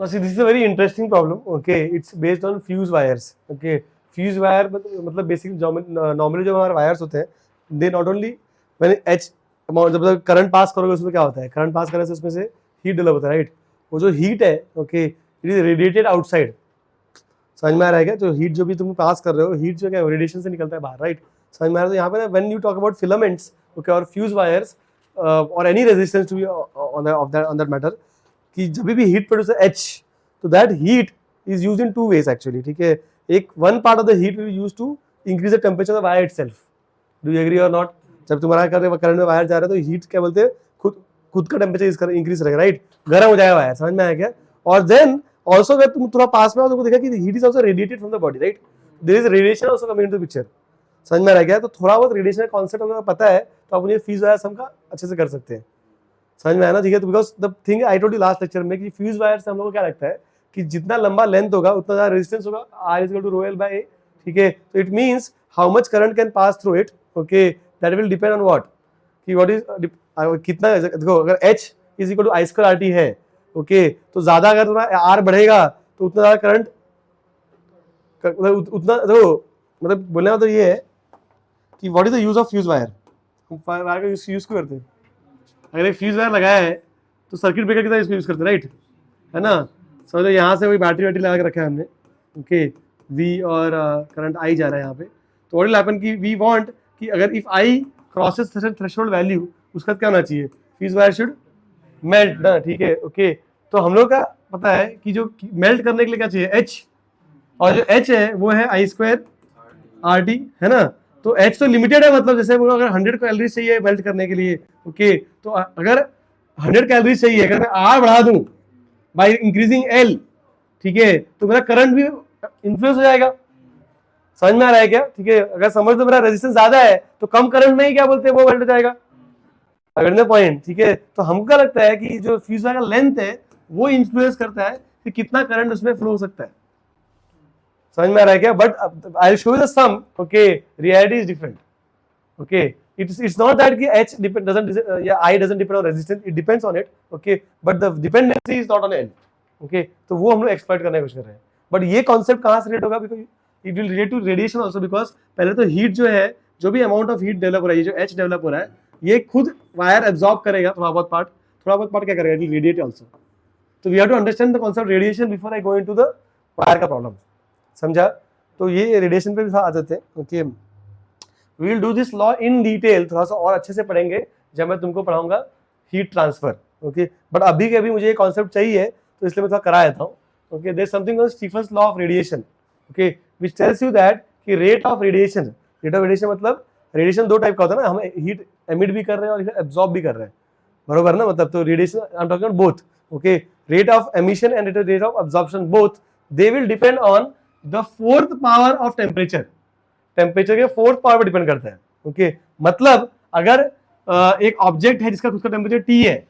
Now see, this is a very interesting problem. Okay, it's based on fuse wires. Okay, fuse wire मतलब basically normally जो हमारे wires होते हैं, they not only when H amount जब current pass करोगे उसमें क्या होता है, करंट पास करने से उसमें से हीट डेवलप होता है, राइट? वो जो हीट है, okay, it is radiated outside. समझ में आ रहा है क्या? जो हीट जो भी तुम पास कर रहे हो, हीट जो क्या रेडिएशन से निकलता है बाहर, राइट? समझ में आ रहा है? तो यहाँ पे ना when you talk about filaments, okay, और फ्यूज वायर्स और any resistance to be on that matter, कि जब भी हीट प्रोड्यूस एच, तो that heat is used in two ways actually, ठीक है? एक one part of the heat will be used to increase the temperature of wire itself. Do you agree और not? जब तुम्हारा करंट में वायर जा रहा है तो हीट क्या बोलते हैं, खुद का टेम्परेचर इंक्रीज रहेगा, राइट? गर्म हो जाएगा वायर. समझ में आया क्या? और देन ऑल्सो अगर तुम थोड़ा पास में हो तो देखा कि heat is also radiated from the body, right? There is radiation also coming into picture. समझ में आ गया? तो थोड़ा बहुत रेडिएशन का कॉन्सेप्ट अगर पता है तो आप उन्हें फ्यूज वायर सम का अच्छे से कर सकते हैं. समझ में आया ना? ठीक है. तो because the thing I told you last lecture में कि फ्यूज वायर से हम लोग को क्या लगता है कि जितना लंबा लेंथ होगा उतना ज्यादा रेजिस्टेंस होगा, R is equal to ρl by A. ठीक है. तो it means how much current can pass through it, okay, that will depend on what, कि व्हाट इज कितना. देखो, अगर H is equal to I2RT है, ओके, तो ज्यादा अगर तुम्हारा R बढ़ेगा तो उतना ज्यादा करंट, उतना देखो, मतलब बोलने का तो ये है कि what is the use of fuse wire. हम वायर का यूज क्यों करते हैं? अगर एक फ्यूज वायर लगाया है तो सर्किट ब्रेकर की तरह इसको यूज करते हैं, राइट? है ना? समझ लो यहाँ से वही बैटरी लगा के रखा है हमने, ओके, V और करंट I जा रहा है यहाँ पे. तो व्हाट विल हैपन कि वी वांट कि अगर if I crosses threshold value, उसका क्या होना चाहिए? फ्यूज वायर शुड मेल्ट ना, ठीक है, ओके. तो हम लोग का पता है कि जो मेल्ट करने के लिए क्या चाहिए? H, और जो H है वो है I2RT, है ना? तो H तो लिमिटेड है, मतलब जैसे अगर 100 कैलोरीज चाहिए मेल्ट करने के लिए, ओके, तो अगर 100 कैलोरीज चाहिए, अगर मैं R बढ़ा दूं बाय इंक्रीजिंग L, ठीक है, तो मेरा करंट भी इन्फ्लुएंस हो जाएगा. समझ में आ रहा है क्या? ठीक है. अगर समझ लो मेरा रेजिस्टेंस ज्यादा है तो कम करंट में ही क्या बोलते हैं वो मेल्ट हो जाएगा. अगले पॉइंट, ठीक है. तो हमको क्या लगता है कि जो फ्यूज वायर का लेंथ है वो इन्फ्लुएंस करता है कि कितना करंट उसमें फ्लो हो सकता है. समझ में आ रहा है क्या? But I show you the some, okay, reality is different, okay. It's not that कि H doesn't या I doesn't depend on resistance, it depends on it, okay, but the dependency is not on L, okay. तो वो हम लोग exploit करने की कोशिश कर रहे हैं. बट ये कॉन्सेप्ट कहाँ से रिलेट होगा? Because it will relate to radiation also, because पहले तो हीट जो है, जो भी अमाउंट ऑफ हीट डेवलप हो रहा है, जो H डेवलप हो रहा है, ये खुद वायर एब्जॉर्ब करेगा थोड़ा बहुत पार्ट क्या करेगा? It will radiate also. तो we have to understand the concept radiation before I go into the wire का प्रॉब्लम. समझा? तो ये रेडिएशन पे भी आ जाते हैं, okay. We will do this law in detail, थोड़ा सा और अच्छे से पढ़ेंगे जब मैं तुमको पढ़ाऊंगा हीट ट्रांसफर, ओके. बट अभी के अभी मुझे ये कॉन्सेप्ट चाहिए तो इसलिए मैं थोड़ा करा देता हूँ, okay. There is something called Stefan's law of radiation, okay, which tells you that कि रेट ऑफ रेडिएशन मतलब रेडिएशन दो टाइप का होता है ना, हम हीट एमिट भी कर रहे हैं और एब्जॉर्ब भी कर रहे हैं, बरोबर ना? मतलब तो radiation I am talking about both, okay. Rate of emission and rate of absorption, both they will depend on the fourth power of temperature के फोर्थ पावर पर डिपेंड करता है, ओके. मतलब अगर एक ऑब्जेक्ट है जिसका खुद का टेम्परेचर T है,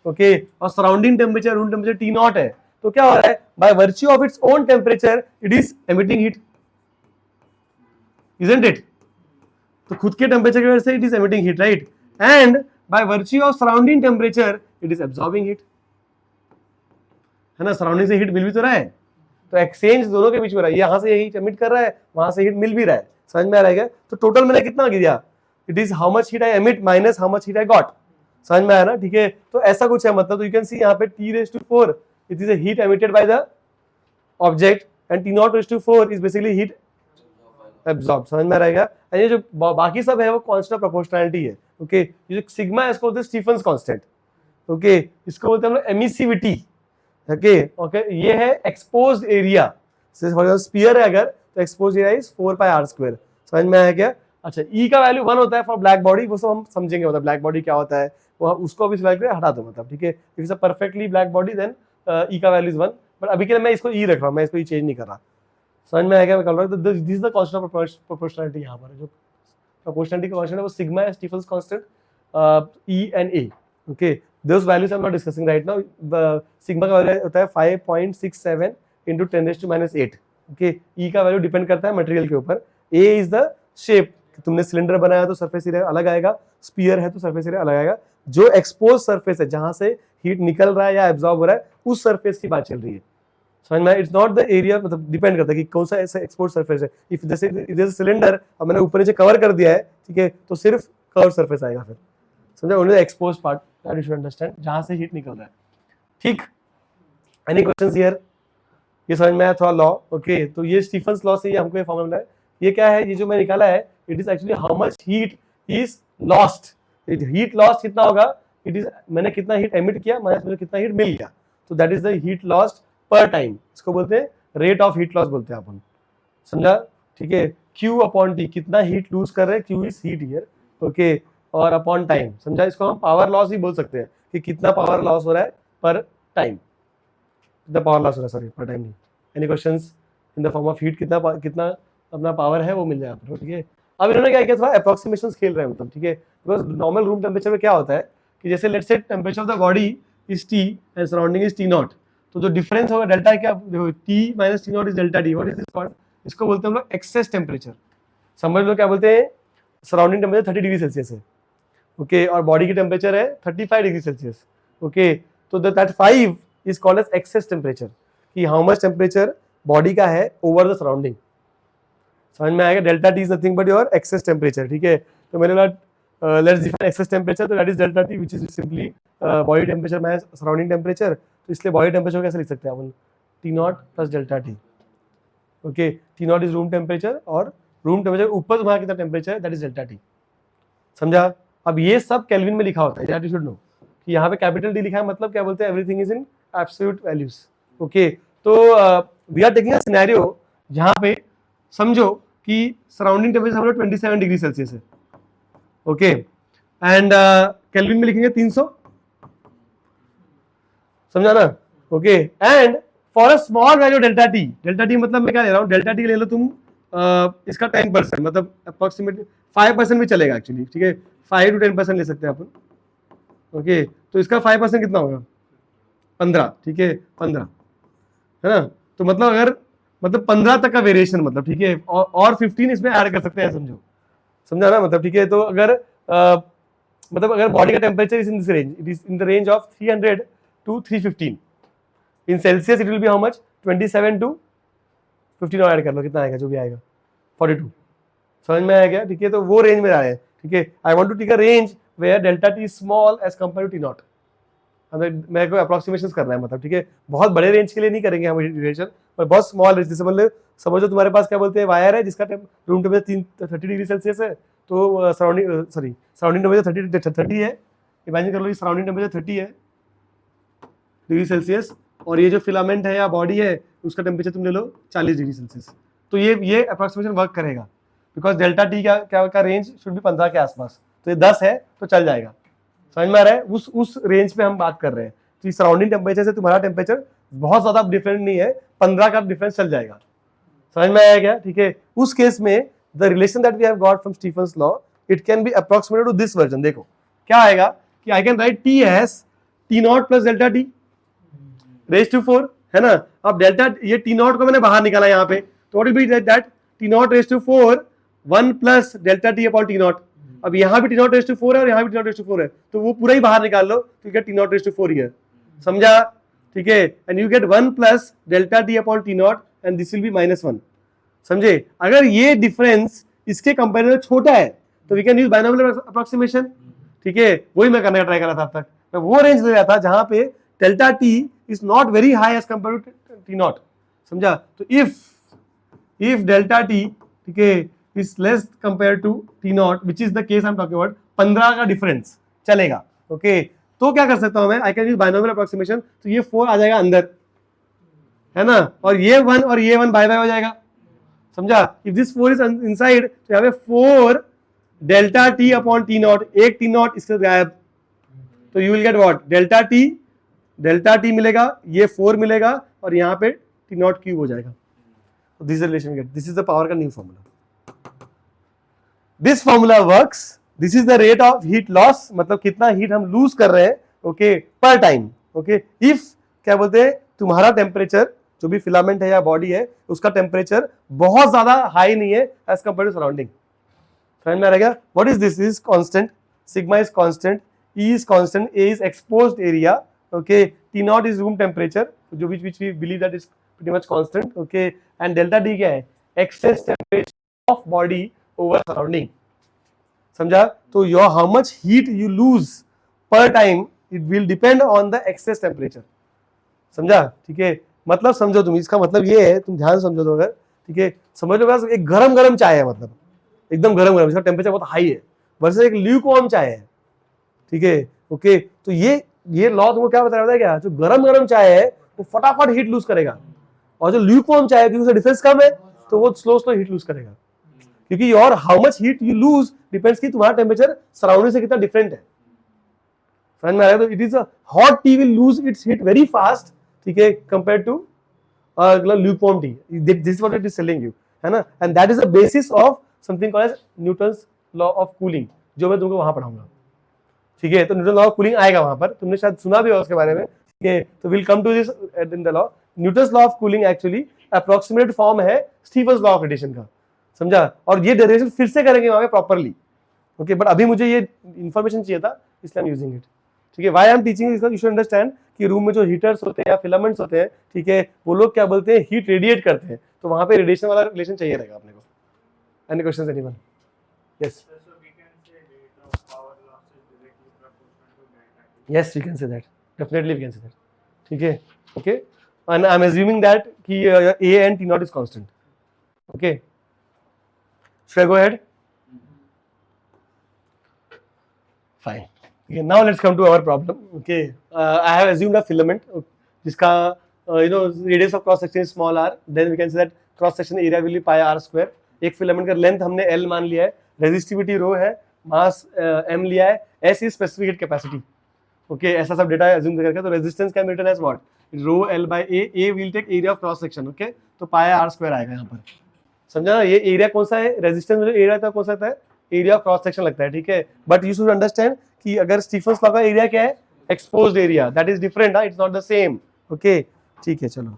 ओके, और surrounding temperature room temperature T0 है, तो क्या हो रहा है? By virtue of its own temperature it is emitting heat, isn't it? तो खुद के टेम्परेचर की वजह से it is emitting heat, right? And by virtue of surrounding temperature it is absorbing heat, है ना? सराउंडिंग से हीट मिल भी तो रहा है, तो एक्सचेंज दोनों के बीच में रहा है. यहाँ से हीट एमिट कर रहा है, वहां से हीट मिल भी रहा है. समझ में आ रहा है क्या? तो टोटल मैंने कितना दिया? It is how much heat I emit minus how much heat I got. समझ में आया ना? ठीक है. तो ऐसा कुछ है, मतलब यू कैन सी यहाँ पे T⁴ it is a heat emitted by the object and T⁴ is basically heat absorb. समझ में रहेगा? एंड ये जो बाकी सब है वो कांस्टेंट ऑफ प्रोपोर्शनैलिटी है, ओके. ये जो सिग्मा है इसको बोलते हैं स्टीफन्स कांस्टेंट, ओके. इसको बोलते हैं हम लोग एमिसिविटी, ओके. ये है एक्सपोज्ड एरिया. स्फीयर है अगर तो एक्सपोज्ड एरिया इज 4πr². समझ में आया क्या? अच्छा, E का वैल्यू 1 होता है फॉर ब्लैक बॉडी, वो सब हम समझेंगे, मतलब ब्लैक बॉडी क्या होता है वो उसको अभी सिलेक्ट करके हटा दो, मतलब ठीक है. If is a perfectly black body then E का वैल्यू इज 1, बट अभी के लिए मैं इसको E रख रहा हूँ, मैं इसको E चेंज नहीं कर रहा. समझ में आया क्या मैं कर रहा हूँ? This is the constant of proportionality. यहाँ पर जो प्रोपोर्शनैलिटी का कांस्टेंट है वो सिग्मा है, Stefan's constant, E and A, okay. Those values I'm not discussing right now. The sigma का वैल्यू होता है 5.67 into 10⁻⁸ okay. E का वैल्यू डिपेंड करता है मटेरियल के ऊपर. A is the shape कि तुमने सिलेंडर बनाया तो सरफेस एरिया अलग आएगा, स्पीयर है तो सरफेस एरिया अलग आएगा। जो एक्सपोज सरफेस है जहां से हीट निकल रहा है या एब्जॉर्ब हो रहा है उस सरफेस की बात चल रही है, समझ में? इट्स नॉट द एरिया, मतलब डिपेंड करता है कि कौन सा ऐसा एक्सपोज सरफेस है। इफ जैसे सिलेंडर अब मैंने ऊपर नीचे कवर कर दिया है, ठीक है, तो सिर्फ कर्व सरफेस आएगा फिर, समझा? Only the expose part that you should understand, जहां से हीट निकल रहा है। ठीक, एनी क्वेश्चंस हियर? ये समझ में आया थोड़ा लॉ? ओके, तो ये स्टीफन्स लॉ से ये हमको ये फॉर्मूला है। ये क्या है? ये जो मैं निकाला है, it is actually how much heat is lost. Heat lost कितना होगा? इट इज मैंने कितना हीट एमिट किया माइनस मुझे कितना हीट मिल गया, तो that is the heat lost पर टाइम। इसको बोलते हैं रेट ऑफ हीट लॉस बोलते हैं अपन, समझा? ठीक है, Q अपॉन T, कितना हीट लूज कर रहे हैं, Q is heat here, okay, और अपॉन टाइम, समझा? इसको हम पावर लॉस ही बोल सकते हैं कि कितना पावर लॉस हो रहा है पर टाइम, कितना पावर लॉस हो रहा है, सॉरी पर टाइम नहीं। Any questions in the form of heat, कितना अपना पावर है वो मिल जाए आपको, ठीक है? अब इन्होंने क्या किया, थोड़ा अप्रोक्सीमेशन खेल रहे हैं, मतलब, ठीक है, बिकॉज नॉर्मल रूम टेम्परेचर में क्या होता है कि जैसे let's say temperature of the body is T and surrounding is T0, तो जो डिफरेंस होगा डेल्टा क्या, देखो T minus T0 is delta T। What is this called? इसको बोलते हैं हम लोग एक्सेस टेम्परेचर। समझ लो क्या बोलते हैं, सराउंडिंग टेम्परेचर 30 डिग्री सेल्सियस है, ओके, और बॉडी की टेम्परेचर है 35 डिग्री सेल्सियस, ओके, तो that 5 is called as excess temperature, कि हाउ मच टेम्परेचर बॉडी का है ओवर द सराउंडिंग। समझ में आएगा? Delta T is nothing but your excess temperature, ठीक है? तो मैंने बोला लेट्स डिफाइन एक्सेस टेम्परेचर, तो that is delta T which is simply body temperature minus surrounding temperature. तो इसलिए बॉडी टेम्परेचर कैसे लिख सकते हैं अपन? T0 plus delta T, okay. T0 is room temperature और रूम टेम्परेचर ऊपर तुम्हारा कितना टेम्परेचर है, दैट इज डेल्टा T, समझा? अब ये सब केल्विन में लिखा होता है, दैट यू शुड नो कि यहाँ पे कैपिटल D लिखा है, मतलब क्या बोलते हैं, everything is in absolute values, okay. तो we are taking a scenario जहाँ पे समझो कि सराउंडिंग टेम्परेचर हम लोग 27 डिग्री सेल्सियस है, ओके, एंड केल्विन में लिखेंगे 300, समझा ना? Okay, and for a small value delta T मतलब मैं क्या ले रहा हूँ, डेल्टा टी ले लो तुम इसका 10%, मतलब अप्रोक्सीमेटली 5% भी चलेगा एक्चुअली, ठीक है, 5 to 10% ले सकते हैं अपन, ओके। तो इसका 5% कितना होगा? 15, ठीक है, 15 है ना? तो मतलब अगर 15 तक का वेरिएशन, मतलब, ठीक है, और 15 इसमें ऐड कर सकते हैं, समझो, समझा ना? मतलब ठीक है, तो अगर मतलब अगर बॉडी का temperature is in this range, it is in the range of 300 to 315 in Celsius, it will be how much? 27 to 15 और ऐड कर लो, कितना आएगा, जो भी आएगा 42, समझ में आया क्या? ठीक है, तो वो रेंज में आए, ठीक है। I want to take a range where delta T small as compare to T0, मेरे को अप्रोक्सीमेशन करना है, मतलब, ठीक है, बहुत बड़े रेंज के लिए नहीं करेंगे हम रिलेशन, पर बहुत स्मॉल रेंज, जैसे मतलब समझो तुम्हारे पास क्या बोलते हैं, वायर है जिसका रूम टेम्परेचर 30 डिग्री सेल्सियस है, तो सराउंडिंग टेम्परेचर 30 है, इमेजिन कर लो कि सराउंडिंग टेम्परेचर 30 है डिग्री सेल्सियस, और ये जो फिलामेंट है या बॉडी है उसका टेम्परेचर तुम ले लो 40 डिग्री सेल्सियस, तो ये अप्रोक्सीमेशन वर्क करेगा, बिकॉज डेल्टा टी का रेंज शुड भी 15 के आसपास, तो ये 10 है तो चल जाएगा, समझ में आ रहा है? उस रेंज पे हम बात कर रहे हैं, तो सराउंडिंग टेम्परेचर से तुम्हारा टेम्परेचर बहुत ज्यादा डिफरेंट नहीं है, 15 का डिफरेंस चल जाएगा, समझ में आया क्या? ठीक है, उस केस में the relation that we have got from Stefan's law, it can be approximated to this version. देखो क्या आएगा कि I can write T as T0 plus delta T raise to 4, है ना? अब डेल्टा ये T0 को मैंने बाहर निकाला यहाँ पे, तो what will be that T0 raise to 4 1 plus delta T upon T0। अब यहाँ भी T0 रेज टू 4 है और यहाँ भी T0 रेज टू 4 है, तो वो पूरा ही बाहर निकाल लो, तो क्या T0 रेज टू 4 ही है, समझा? ठीक है, and you get 1 plus delta T upon T0 and this will be -1, समझे? अगर ये डिफरेंस इसके कंपेरिजन में छोटा है तो we can use binomial approximation, ठीक है, वही मैं करने का ट्राई कर रहा था अब तक, मैं वो रेंज ले रहा था जहां पे delta T is not very high as compare to T0, समझा? तो इफ डेल्टा T, ठीक है, is less compare to T0 which is the case I am talking about, 15 का डिफरेंस चलेगा, ओके, तो क्या कर सकता हूं मैं, I can use binomial approximation, तो ये 4 आ जाएगा अंदर, है ना, और ये 1 और ये 1 बाय बाय हो जाएगा, समझा? इफ दिस 4 इज इनसाइड, तो यहाँ पे 4 डेल्टा T अपॉन T0, एक T0 इससे गायब, तो you will get what, delta T मिलेगा, ये 4 मिलेगा, और यहाँ पे T0 क्यूब हो जाएगा, तो this relation get, this is the power का new formula, this formula works, this is the rate of heat loss, मतलब कितना हीट हम लूज कर रहे हैं, ओके, पर टाइम, ओके। इफ क्या बोलते हैं, तुम्हारा टेम्परेचर जो भी फिलामेंट है या बॉडी है उसका टेम्परेचर बहुत ज्यादा हाई नहीं है एज कंपेयर टू सराउंडिंग, समझ में आ रहेगा? What is this? Is constant, sigma is constant, E is constant, A is exposed area, okay, T naught is room temperature, जो which we believe that is pretty much constant, okay, and delta T क्या है? Excess temperature of body over surrounding. समझा? तो your how much heat you lose per time it will depend on the excess temperature. समझा? ठीक है, मतलब समझो तुम, इसका मतलब ये है, तुम ध्यान समझो तो अगर, ठीक है, समझ लो बस एक गरम गरम चाय है, मतलब एकदम गरम गरम, इसका टेम्परेचर बहुत हाई है, वर्सेस एक ल्यूकवार्म चाय है, ठीक है, ओके। तो ये लॉ तुमको क्या बता रहा है, क्या जो गरम गरम चाय है वो फटाफट हीट लूज करेगा, और जो ल्यूकवार्म चाय है क्योंकि उसका डिफरेंस कम है तो वो स्लो स्लो हीट लूज करेगा, क्योंकि और how much heat you lose depends कि तुम्हारा टेम्परेचर सराउंडिंग से कितना डिफरेंट है। समझ में आ रहा है? तो it is a hot tea will lose its heat very fast, ठीक है, compare to lukewarm tea. This is what it is telling you, है ना, and that is the basis of something called as Newton's law of cooling, जो मैं तुमको वहां पढ़ाऊंगा, ठीक है। तो न्यूटन लॉ ऑफ कूलिंग आएगा वहां पर, तुमने शायद सुना भी होगा उसके बारे में, ठीक है। तो will come to this in the law. Newton's law of cooling actually approximate form है स्टीफन्स लॉ ऑफ रेडिएशन का, समझा, और ये डेरिवेशन फिर से करेंगे वहां पे प्रॉपर्ली, ओके, बट अभी मुझे ये इंफॉर्मेशन चाहिए था इसलिए आई एम यूजिंग इट, ठीक है। व्हाई आई एम टीचिंग इसका, यू शुड अंडरस्टैंड कि रूम में जो हीटर्स होते हैं या फिलामेंट्स होते हैं, ठीक है, वो लोग क्या बोलते हैं, हीट रेडिएट करते हैं, तो वहां पे रेडिएशन वाला रिलेशन चाहिए रहेगा अपने को। Any questions anyone? Yes, yes we can say that, definitely we can say that, ठीक है, okay, and I'm assuming that कि A and T naught is constant, okay, should I go ahead? Fine, okay, now let's come to our problem, okay. I have assumed a filament जिसका you know radius of cross section is small r, then we can say that cross section area will be pi r square। एक filament का length हमने L मान लिया है, resistivity रो है, मास M लिया है, S is specific heat capacity, okay, ऐसा सब डेटा अज्यूम करके, तो resistance can be written as what, rho L by A will take area of cross section, okay, तो पाई r स्क्वायर आएगा यहाँ पर, समझा ना। ये एरिया कौन सा है, रेजिस्टेंस में जो एरिया था कौन सा था, एरिया ऑफ क्रॉस सेक्शन लगता है, ठीक है। बट यू शुड अंडरस्टैंड कि अगर स्टीफन्स लॉ का एरिया क्या है, exposed area, that is different, it's not the same, okay, ठीक है, चलो,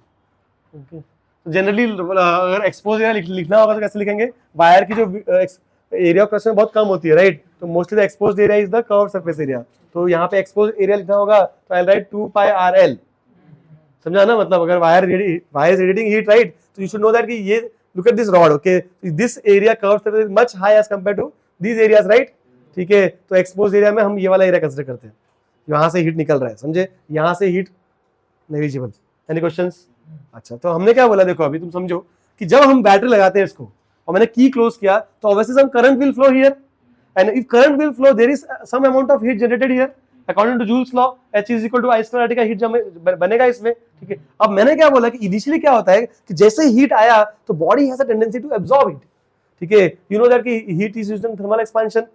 ओके। तो जनरली अगर एक्सपोज एरिया लिखना होगा तो कैसे लिखेंगे, वायर की जो एरिया ऑफ क्रॉस बहुत कम होती है, राइट, तो mostly the exposed area is the curved surface area, तो यहाँ पे एक्सपोज एरिया लिखना होगा तो आई राइट 2 पाई RL, समझा ना, मतलब अगर wire is radiating heat, right, तो यू शुड नो दैट कि ये look at this rod, okay, this area curved surface is much high as compare to these areas, right, ठीक है। तो एक्सपोज एरिया में हम ये वाला एरिया कंसीडर करते हैं, यहाँ से हीट निकल रहा है, समझे, यहाँ से हीट नेग्लिजिबल। Any questions? अच्छा, तो हमने क्या बोला, देखो अभी तुम समझो कि जब हम बैटरी लगाते हैं इसको और मैंने की क्लोज किया तो obviously some current will flow here, and if current will flow there is some amount of heat generated here according to Joule's law, H is equal to I square RT का heat बनेगा इसमें, ठीक है। अब मैंने क्या बोला कि इनिशियली क्या होता है कि जैसे हीट आया तो body has a tendency to absorb heat, ठीक है, यू नो दैट कि heat is used in thermal expansion,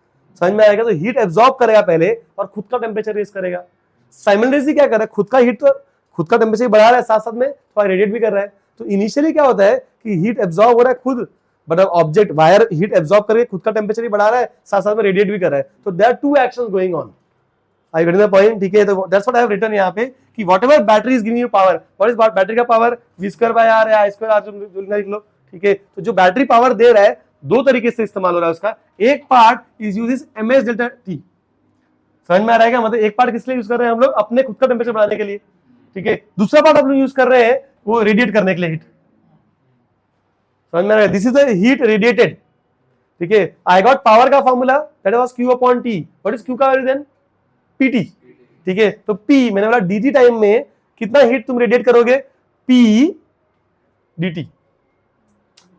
समझ में आएगा। तो हीट एब्जॉर्ब करेगा पहले और खुद का टेम्परेचर रेज करेगा, साइमल्टेनियसली क्या कर रहा है, खुद का हीट तो खुद का टेम्परेचर बढ़ा रहा है, साथ साथ में थोड़ा रेडिएट भी कर रहा है। तो इनिशियली क्या होता है कि हीट एब्जॉर्ब हो रहा है खुद, but object wire heat absorb करके खुद का टेम्परेचर भी बढ़ा रहा है, साथ साथ में रेडिएट भी कर रहा है, तो there are two actions going on, I get the point, ठीक है। तो that's what I have written यहाँ पे कि whatever battery is giving you power, what is battery का power, v square by r या i स्क्वायर r, जो लिख लो, ठीक है। तो जो बैटरी पावर दे रहा है दो तरीके से इस्तेमाल हो रहा है उसका, एक part is uses ms delta t, समझ में आ रहा है क्या, मतलब एक पार्ट किस लिए यूज कर रहे हैं हम लोग, अपने खुद का टेम्परेचर बढ़ाने के लिए, ठीक है, दूसरा पार्ट हम लोग यूज कर रहे हैं वो रेडिएट करने के लिए हीट, समझ में आ रहा है, this is the heat radiated, ठीक है। आई गॉट पावर का formula that was q upon t, what is q का वैल्यू देन pt, ठीक है। तो p मैंने बोला dt टाइम में कितना हीट तुम रेडिएट करोगे, p dt,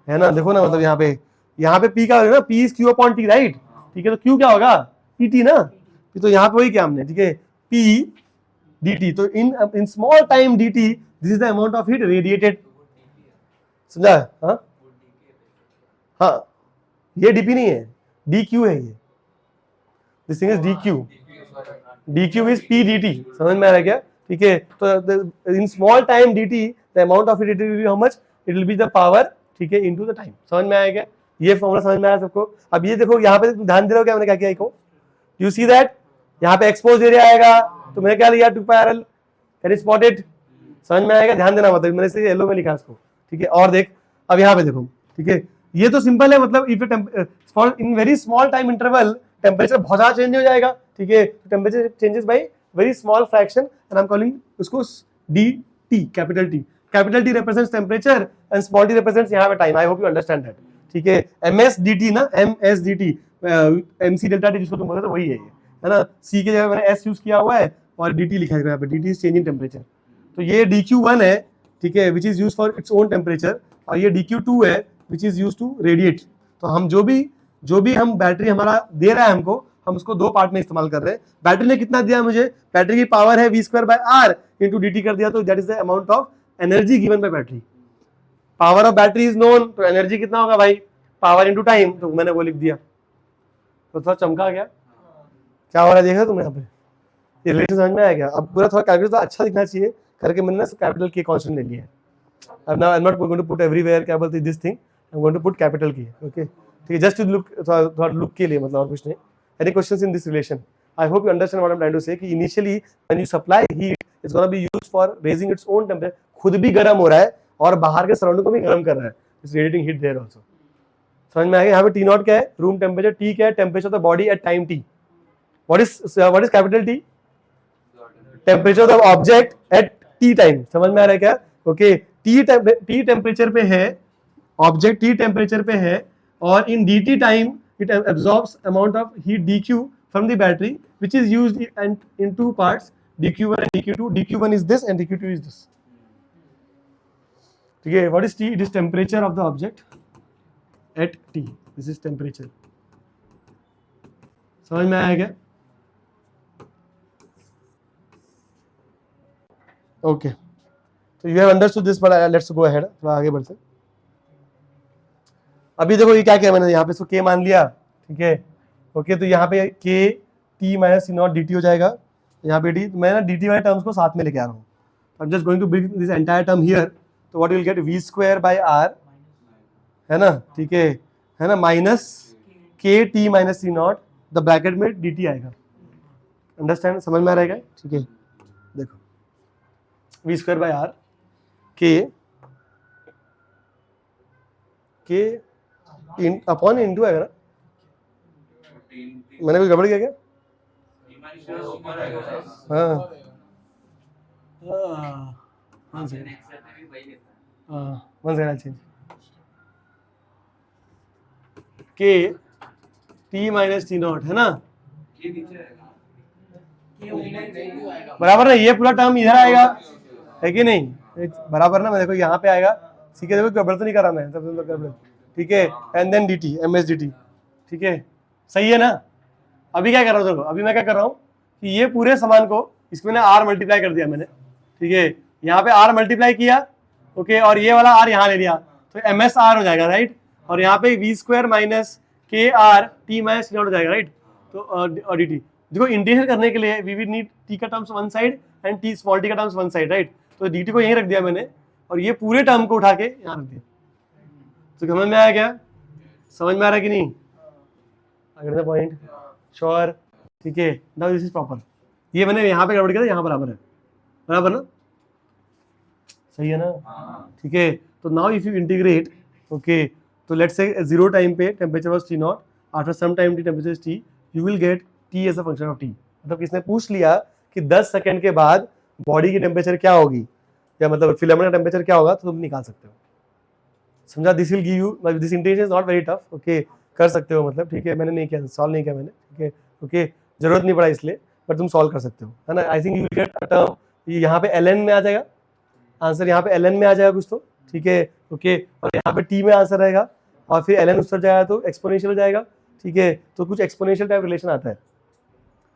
है ना, देखो ना, मतलब यहाँ पे p का वैल्यू ना, p is q upon t, right, ठीक है। तो q क्या होगा, pt ना, तो यहाँ पे वही क्या हमने, ठीक है, p dt, तो in small time dt this is the amount of heat radiated, समझा, हाँ, ये dp नहीं है, dq है, ये this thing is dq is p dt, समझ में आ रहा है क्या, ठीक है। तो in small time dt the amount of heat will B how much, it will be the power, ठीक है, इनटू द टाइम, समझ में आया क्या, ये फॉर्मूला समझ में आया सबको। अब ये देखो यहाँ पे ध्यान दे रहे हो क्या मैंने क्या किया, इको यू सी दैट यहाँ पे एक्सपोज एरिया आएगा, तो मैंने क्या लिया 2 पाई RL, can you spot it, समझ में आएगा, ध्यान देना, मतलब मैंने से येलो में लिखा इसको, ठीक है। और देख अब यहाँ पे देखो, ठीक है, ये तो सिंपल है, मतलब if for in very small time interval temperature बहुत ज्यादा चेंज हो जाएगा, ठीक है, temperature changes by very small fraction and I am calling उसको D T, capital T. Capital T represents temperature and small T represents यहाँ पे time. I hope you understand that, ठीक है। एमएस डी ना, MS D T, MC delta T जिसको तुम बोलते हो वही है ये, है ना। सी के जगह मैंने एस यूज किया हुआ है और डी टी लिखा है यहाँ पे, D T is change in temperature. तो ये DQ1 है, ठीक है, which is use for its own temperature, और ये DQ2 है which is use to radiate. तो हम जो भी हम बैटरी हमारा दे रहा है हमको, हम उसको दो पार्ट में इस्तेमाल कर रहे हैं। बैटरी ने कितना दिया मुझे, बैटरी की पावर है v²/r इंटू dt कर दिया, तो that is the amount of energy given by battery. Power of battery is known, तो एनर्जी कितना होगा भाई, पावर इंटू टाइम, तो मैंने वो लिख दिया। तो थोड़ा चमका गया, क्या हो रहा है देखा तुमने यहाँ पे, ये रिलेशन समझ में आया क्या? अब पूरा थोड़ा कैलकुलेट तो अच्छा दिखना चाहिए करके मैंने ना कैपिटल की कांस्टेंट ले लिया है। अब now I am not going to put everywhere क्या बोलते this thing, I am going to put capital key, okay, ठीक है, जस्ट टू लुक, थोड़ा लुक के लिए, मतलब और कुछ नहीं। Any questions in this relation? I hope you understand what I am trying to say कि initially when you supply heat it's gonna be used for raising its own temperature, खुद भी गर्म हो रहा है और बाहर के सराउंडिंग को भी गर्म कर रहा है, it's radiating heat there also. समझ में आ गया? यहाँ पे T0 क्या है, रूम टेम्परेचर, T क्या है, temperature of the body at time T। What is capital T? Temperature of the object at T time. समझ में आ रहा है क्या? ओके, T टेम्परेचर पे है ऑब्जेक्ट, T टेम्परेचर पे है, और इन dt time it absorbs amount of heat dq from the battery which is used in two parts, dq1 and dq2. dq1 is this and dq2 is this, ठीक है। what is T? It is temperature of the object at T, this is temperature। समझ में आया क्या? Okay, तो you have understood this, but let's go ahead, थोड़ा आगे बढ़ते। अभी देखो ये क्या किया मैंने, यहाँ पे इसको k मान लिया, ठीक है, ओके, तो यहाँ पे k t minus C0 dt हो जाएगा, यहाँ पे d, मैं ना dt वाले टर्म्स को साथ में लेके आ रहा हूँ। I am just going to bring this entire term here, तो what you will get v²/r, है ना, ठीक है ना, minus k t minus C0, the bracket में dt आएगा। अंडरस्टैंड, समझ में आ रहेगा? ठीक है, देखो v²/r k अपॉन इंटू आएगा ना, मैंने कुछ गड़बड़ किया क्या? हाँ, वन सेकंड चेंज, के टी माइनस T0, है ना, बराबर ना, ये पूरा टर्म इधर आएगा, है कि नहीं, बराबर ना। मैं देखो यहाँ पे आएगा, ठीक है, देखो गड़बड़ तो नहीं करा मैं, तब तो गड़बड़, ठीक है, and then dt, ms dt, ठीक है, सही है ना। अभी क्या कर रहा हूँ देखो, अभी मैं क्या कर रहा हूँ कि ये पूरे सामान को इसको मैंने r मल्टीप्लाई कर दिया मैंने, ठीक है, यहाँ पे r मल्टीप्लाई किया, ओके, और ये वाला r यहाँ ले लिया, तो ms r हो जाएगा, राइट, और यहाँ पे v² minus k r t minus C0 हो जाएगा, राइट। तो dt, देखो इंटीग्रेट करने के लिए वी विल नीड t का terms one side and t small t का टर्म्स वन साइड, राइट। तो dt को यहीं रख दिया मैंने, और ये पूरे टर्म को उठा के यहाँ रख दिया। तो समझ में आया क्या? समझ में आ रहा है कि नहीं? अगर द पॉइंट, श्योर, ठीक है, नाउ दिस इज प्रॉपर। ये मैंने यहाँ पे गड़बड़ किया था, यहाँ बराबर है, बराबर ना, सही है ना, ठीक है। तो now if you integrate, okay, तो लेट्स से 0 टाइम पे temperature was T0, after some time t temperature is T, you will get T as a function of T। मतलब किसने पूछ लिया कि 10 सेकंड के बाद बॉडी की टेम्परेचर क्या होगी, या मतलब फिलामेंट का टेम्परेचर क्या होगा, तो तुम निकाल सकते हो। समझा? This will give you, this integration is not very tough, okay, कर सकते हो, मतलब ठीक है, मैंने नहीं किया, सॉल्व नहीं किया मैंने, ठीक है, ओके, जरूरत नहीं पड़ा इसलिए, बट तुम सॉल्व कर सकते हो, है ना। I think you will get a term, यहाँ पे ln में आ जाएगा आंसर, यहाँ पे ln में आ जाएगा कुछ तो, ठीक है, ओके, और यहाँ पे t में आंसर रहेगा, और फिर ln उतर जाएगा तो एक्सपोनेंशियल हो जाएगा, ठीक है, तो कुछ एक्सपोनेंशियल टाइप रिलेशन आता है,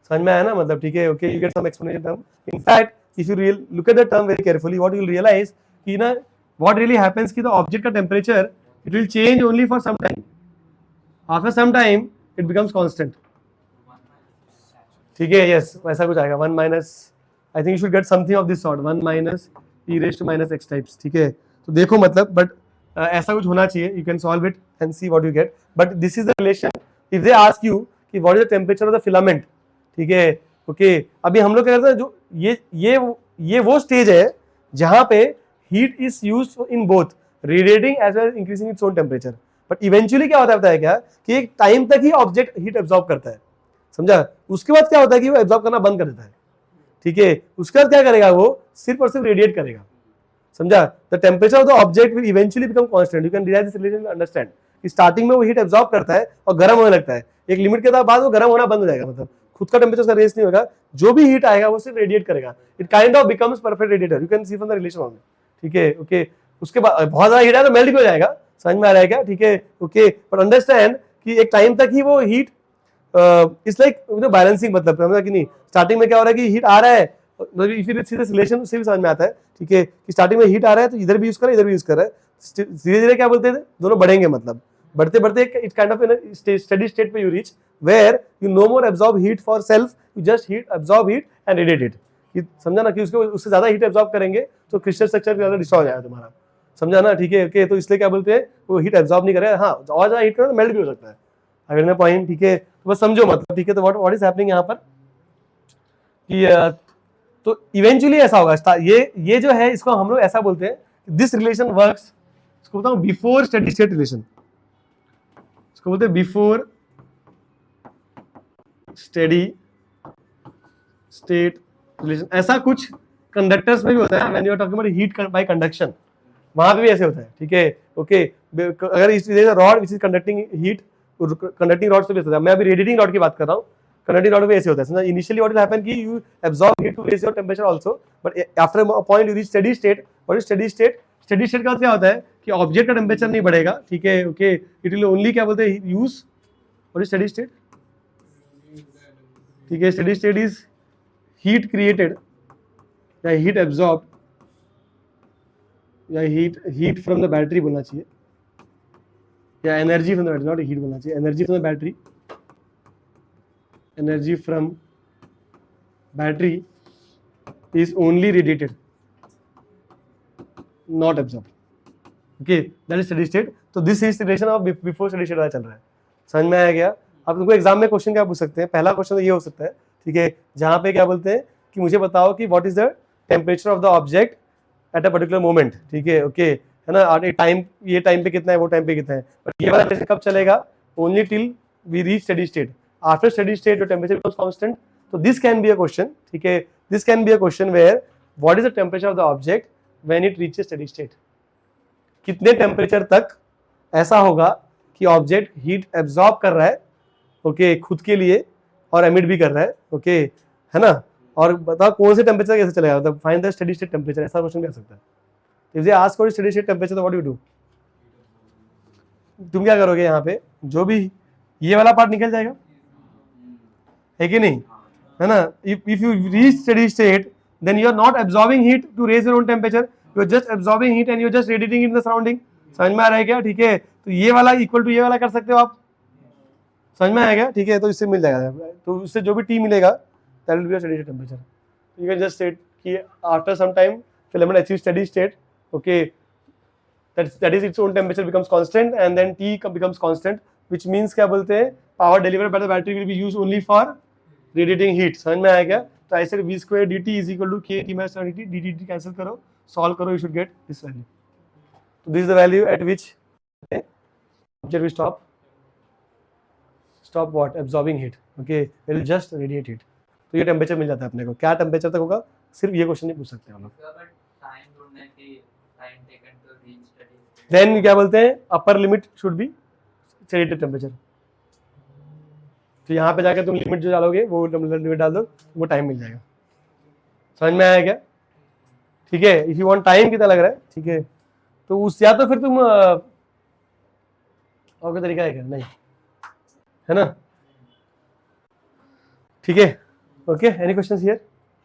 समझ में आया ना, मतलब ठीक है, okay, you get some exponential term. In fact if you look at the term very carefully, what you will realize कि ना what really happens कि the object का temperature it will change only for some time, after some time it becomes constant, ठीक है, yes, वैसा कुछ आएगा, 1 minus, I think you should get something of this sort, 1 minus e raised to minus x types, ठीक है। तो देखो मतलब, बट ऐसा कुछ होना चाहिए, you can solve it and see what you get, but this is the relation if they ask you कि what is the temperature of the filament, ठीक है, ओके। अभी हम लोग क्या करते हैं, जो ये वो स्टेज है जहां पे heat is used in both radiating as well as increasing its own temperature, but eventually क्या होता है पता है क्या, कि एक टाइम तक ही ऑब्जेक्ट हीट एब्जॉर्ब करता है, समझा। उसके बाद क्या होता है कि वो एब्जॉर्ब करना बंद कर देता है, ठीक है। उसके बाद क्या करेगा, वो सिर्फ और सिर्फ रेडिएट करेगा, समझा। The temperature of the object will eventually become constant. You can derive this relation to understand कि स्टार्टिंग में वो हीट एब्जॉर्ब करता है और गर्म होने लगता है, एक लिमिट के बाद वो गर्म होना बंद हो जाएगा, मतलब खुद का टेम्परेचर रेस नहीं होगा, जो भी हीट आएगा वो सिर्फ रेडिएट करेगा। It kind of becomes perfect radiator, you can see from the relation of, ठीक है, ओके। उसके बाद बहुत ज्यादा हीट आया तो मेल्ट भी हो जाएगा, समझ में आ रहा है क्या, ठीक है, ओके। बट अंडरस्टैंड कि एक टाइम तक ही वो हीट इट्स लाइक बैलेंसिंग, मतलब समझा कि नहीं। स्टार्टिंग में क्या हो रहा है कि हीट आ रहा है, मतलब if you see this relation उससे भी समझ में आता है, ठीक है, कि स्टार्टिंग में हीट आ रहा है तो इधर भी यूज कर रहा है, इधर भी यूज कर रहा है, धीरे धीरे क्या बोलते हैं दोनों बढ़ेंगे, मतलब बढ़ते बढ़ते it kind of steady state पे you reach where you no more absorb heat for self, you just heat absorb heat and radiate it, कि समझा ना, कि उससे ज्यादा हीट एब्जॉर्ब करेंगे तो क्रिस्टल स्ट्रक्चर ज्यादा डिस्ट्रॉय हो जाएगा तुम्हारा, समझा ना, ठीक है, ओके। तो इसलिए क्या बोलते हैं, वो हीट एब्जॉर्ब नहीं करे, हाँ और ज्यादा हीट करो तो मेल्ट भी हो सकता है, अगर मैं पॉइंट, ठीक है, तो बस समझो, मतलब ठीक है। तो व्हाट इज हैपनिंग यहाँ पर कि तो इवेंचुअली ऐसा होगा, ये जो है इसको हम लोग ऐसा बोलते हैं, दिस रिलेशन वर्क्स, इसको बताऊं बिफोर स्टेडी स्टेट रिलेशन, इसको बोलते हैं बिफोर स्टेडी स्टेट रिलेशन। ऐसा कुछ कंडक्टर्स में भी होता है, when you are talking about heat by conduction, वहां पे भी ऐसे होता है, ठीक है, ओके। अगर इस rod which is conducting heat, conducting rod से भी ऐसा होता है, मैं अभी रेडिएटिंग रॉड की बात कर रहा हूँ, कंडक्टिंग रॉड में ऐसे होता है, समझा। इनिशियली व्हाट विल हैपन कि you absorb heat to raise your temperature also, but after a point you reach steady state. What is steady state, steady state का क्या होता है कि ऑब्जेक्ट का टेंपरेचर नहीं बढ़ेगा, ठीक है, ओके, इट विल ओनली क्या बोलते हैं use, what is steady state, ठीक है, steady state is heat created या हीट एब्जॉर्ब या हीट फ्रॉम द बैटरी बोलना चाहिए, या energy from the battery, not heat बोलना चाहिए, energy from the battery, energy from battery is only radiated, not absorbed, okay, that is steady state. तो this is relation of before steady state वाला चल रहा है, समझ में आया क्या। अब तुमको एग्जाम में क्वेश्चन क्या पूछ सकते हैं, पहला क्वेश्चन तो ये हो सकता है, ठीक है, जहां पे क्या बोलते हैं कि मुझे बताओ कि what is the temperature of the object at a particular moment, ठीक है, ओके, है ना, और टाइम, ये टाइम पे कितना है, वो टाइम पे कितना है, बट ये वाला कब चलेगा, only till we reach steady state. After steady state, your temperature becomes constant. So this can be a question, ठीक है, this can be a question where what is the temperature of the object when it reaches steady state? कितने temperature तक ऐसा होगा कि object heat absorb कर रहा है, ओके, खुद के लिए, और एमिट भी कर रहा है, ओके, है ना, और बताओ कौन से टेम्परेचर कैसे चलेगा, मतलब find the steady state temperature, ऐसा क्वेश्चन भी आ सकता है। If they ask for steady state temperature, तो व्हाट यू डू, तुम क्या करोगे, यहाँ पे जो भी ये वाला पार्ट निकल जाएगा, है कि नहीं, है ना। If you reach steady state then you are not absorbing heat to raise your own temperature, you are just absorbing heat and you are just radiating in the surrounding, समझ में आ रहा है क्या, ठीक है। तो ये वाला इक्वल टू ये वाला कर सकते हो आप, समझ में आएगा, ठीक है। तो इससे मिल जाएगा, तो इससे जो भी टी मिलेगा that will be steady state temperature. You can just state कि after some time filament achieve steady state, okay, that is its own temperature becomes constant and then T becomes constant, which means क्या बोलते हैं, power delivered by the battery will be used only for radiating heat, समझ में आया क्या। तो ऐसे v square dt is equal to k t minus dt, dt cancel करो, solve करो, you should get this value. So this is the value at which object will stop what, absorbing heat, okay, it will just radiate heat. तो ये temperature मिल जाता है अपने को, क्या temperature तक होगा, सिर्फ ये क्वेश्चन नहीं पूछ सकते हम लोग। देन क्या बोलते हैं, upper limit should be steady temperature. तो यहाँ पे जाकर तुम लिमिट जो डालोगे वो लिमिट डाल दो, वो टाइम मिल जाएगा, समझ में आया क्या, ठीक है। इफ यू वांट टाइम कितना लग रहा है, ठीक है, तो उस या तो फिर तुम और कोई तरीका है क्या, नहीं, है ना, ठीक है, okay. Any questions here,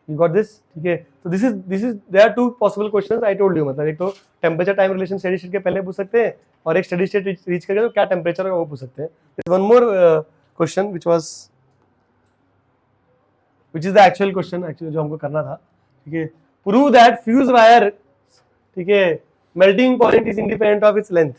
you got this, ठीक है। तो this is there are two possible questions I told you, मतलब एक तो temperature time relation steady state के पहले पूछ सकते हैं, और एक स्टेडी स्टेट रीच करके तो क्या टेम्परेचर होगा वो पूछ सकते हैं। One more question which is the actual question, actually जो हमको करना था, ठीक है, प्रूव दैट फ्यूज वायर, ठीक है, melting point is independent of its length,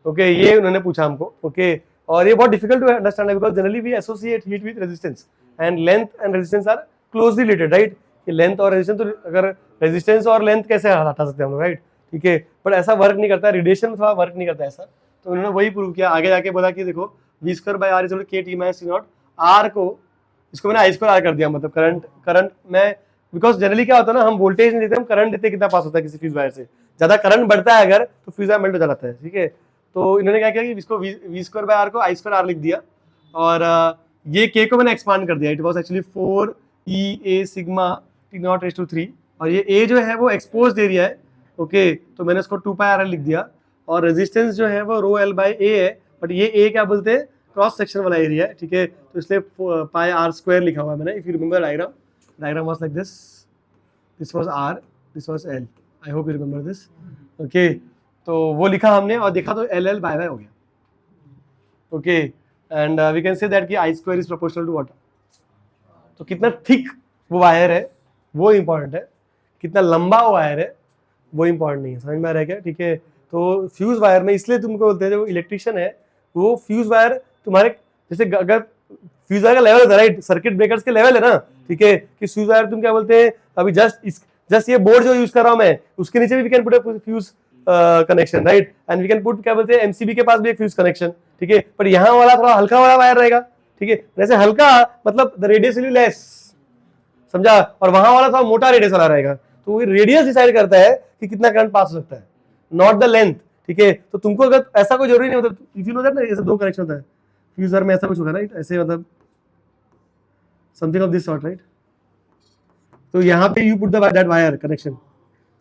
okay, ये उन्होंने पूछा हमको, ओके, और ये बहुत डिफिकल्ट टू अंडरस्टैंड है because generally we associate heat with resistance and length and resistance are closely related, right, कि लेंथ और रेजिस्टेंस, तो अगर रेजिस्टेंस और लेंथ कैसे हटा सकते हैं हम लोग, राइट, ठीक है, बट ऐसा वर्क नहीं करता, रेडिएशन थोड़ा वर्क नहीं करता ऐसा, तो उन्होंने वही प्रूव किया, आगे जाके बोला कि देखो V square by R is equal to K T minus T naught. R को इसको मैंने आई स्क्वायर आर कर दिया, मतलब करंट में, बिकॉज जनरली क्या होता है ना, हम वोल्टेज नहीं देते, हम करंट देते कितना पास होता है किसी फ्यूज वायर से, ज्यादा करंट बढ़ता है अगर तो फ्यूज वायर मेल्ट हो जाता है, ठीक है। तो इन्होंने क्या किया कि इसको वी स्क्वायर बाय आर को आई स्क्वायर आर लिख दिया, और ये के को मैंने एक्सपांड कर दिया, it was actually 4 E A sigma T naught raise to 3, और ये ए जो है वो एक्सपोज्ड एरिया है, ओके, तो मैंने इसको 2 पाई आर एल लिख दिया, और रेजिस्टेंस जो है वो रो एल बाई ए है, बट ये ए क्या बोलते हैं, क्रॉस सेक्शन वाला एरिया है, ठीक है, तो इसलिए पाई आर स्क्वायर लिखा हुआ है मैंने। If you remember diagram was like this was R, this was L, I hope you remember this, okay. तो वो लिखा हमने और देखा तो एल एल बाय बाय हो गया, okay, and we can say that कि I square is proportional to water. तो कितना थिक वो वायर है वो इंपॉर्टेंट है, कितना लंबा वो वायर है वो इंपॉर्टेंट नहीं है, समझ में आ रहा है क्या, ठीक है। तो फ्यूज वायर में इसलिए तुमको बोलते हैं जो इलेक्ट्रिशियन है वो फ्यूज वायर तुम्हारे, जैसे अगर फ्यूज वायर का लेवल होता है राइट, सर्किट ब्रेकर्स के लेवल है ना, ठीक है, कि फ्यूज वायर तुम क्या बोलते हैं, अभी जस्ट ये बोर्ड जो यूज कर रहा हूं मैं, उसके नीचे भी we can put a fuse connection right, and we can put क्या बोलते हैं एमसीबी के पास भी एक फ्यूज कनेक्शन, ठीक है, पर यहाँ वाला थोड़ा हल्का वाला वायर रहेगा, ठीक है, जैसे हल्का मतलब the radius will be less, समझा, और वहां वाला थोड़ा मोटा रेडियस वाला रहेगा, तो वो रेडियस डिसाइड करता है कि कितना करंट पास हो सकता है, नॉट द लेंथ, ठीक है। तो तुमको अगर ऐसा कोई जरूरी नहीं होता, इफ यू नो दैट ना, ऐसे 2 कनेक्शन होता है फ्यूजर में, ऐसा कुछ होगा राइट, ऐसे मतलब something of this sort right, तो यहाँ पे you put that wire connection,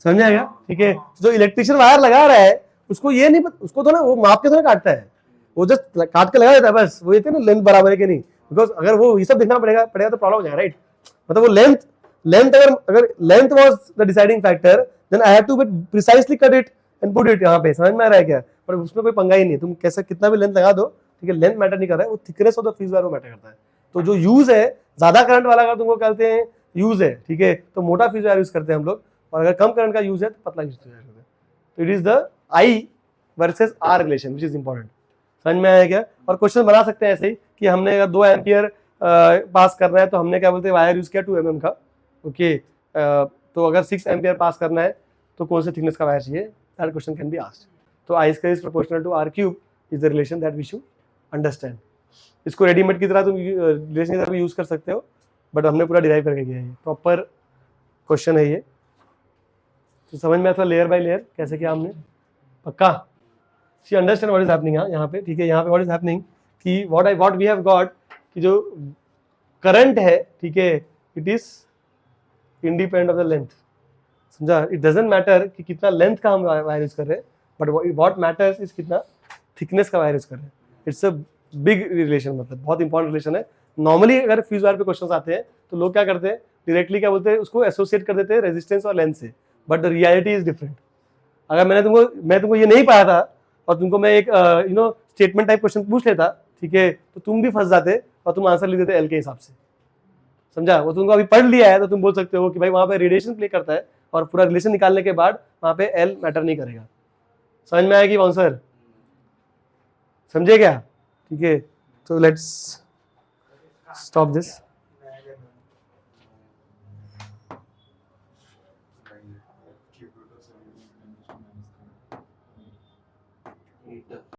समझ में आएगा, ठीक है। जो इलेक्ट्रिशियन वायर लगा रहा है उसको ये नहीं, उसको तो ना वो माप के थोड़ा काटता है, वो जस्ट काट के लगा देता है बस, वो ये ना लेंथ बराबर है कि नहीं, बिकॉज अगर वो ये सब देखना पड़ेगा तो प्रॉब्लम हो जाएगा राइट, मतलब वो लेंथ अगर length was the deciding factor, then I have to precisely cut it and put it यहाँ पे, समझ में आ रहा है क्या, पर उसमें कोई पंगा ही नहीं है, तुम कैसे कितना भी लेंथ लगा दो, ठीक है, लेंथ मैटर नहीं कर रहा है, वो thickness of the fuse wire वो मैटर करता है। तो जो यूज है ज्यादा करंट वाला अगर तुमको कहते हैं यूज है, ठीक है, तो मोटा फ्यूज वायर यूज करते हैं हम लोग, और अगर कम करंट का यूज है तो पतला यूज करते हैं, तो it is the I versus R relation which is important, समझ में आया क्या। और क्वेश्चन बना सकते हैं ऐसे ही कि हमने अगर 2 एम्पियर पास करना है तो हमने क्या बोलते हैं वायर यूज किया 2 mm का, ओके, तो अगर 6 एम्पियर पास करना है तो कौन से थिकनेस का वायर चाहिए, that question can be asked. तो I square is proportional to R cube is the relation that we should understand. इसको रेडीमेड की तरह तुम रिलेशन की तरह यूज कर सकते हो, बट हमने पूरा डिराइव करके किया है, प्रॉपर क्वेश्चन है ये, तो समझ में आता लेयर बाय लेयर कैसे किया हमने, पक्का she understand what is happening यहाँ पे, ठीक है। यहाँ पे व्हाट इज हैपनिंग कि व्हाट वी हैव गॉट कि जो करंट है, ठीक है, it is independent of the length, समझा, इट डजंट मैटर कि कितना लेंथ का हम वायर यूज कर रहे हैं, बट व्हाट मैटर्स इज कितना थिकनेस का वायर यूज कर रहे हैं। इट्स अ बिग रिलेशन, मतलब बहुत इंपॉर्टेंट रिलेशन है। नॉर्मली अगर फ्यूज वायर पे क्वेश्चन आते हैं तो लोग क्या करते हैं, डायरेक्टली क्या बोलते हैं, उसको एसोसिएट कर देते हैं रेजिस्टेंस और लेंथ से, but the reality is different. अगर मैं तुमको ये नहीं पाया था और तुमको मैं एक स्टेटमेंट टाइप क्वेश्चन पूछ लेता, ठीक है, तो तुम भी फंस जाते और तुम आंसर लिख देते एल के हिसाब से, समझा। वो तुमको अभी पढ़ लिया है तो तुम बोल सकते हो कि भाई वहां पे रेडिएशन प्ले करता है, और पूरा रिलेशन निकालने के बाद वहां पे एल मैटर नहीं करेगा। समझ में आएगी आंसर, समझे क्या, ठीक है। तो लेट्स स्टॉप दिस।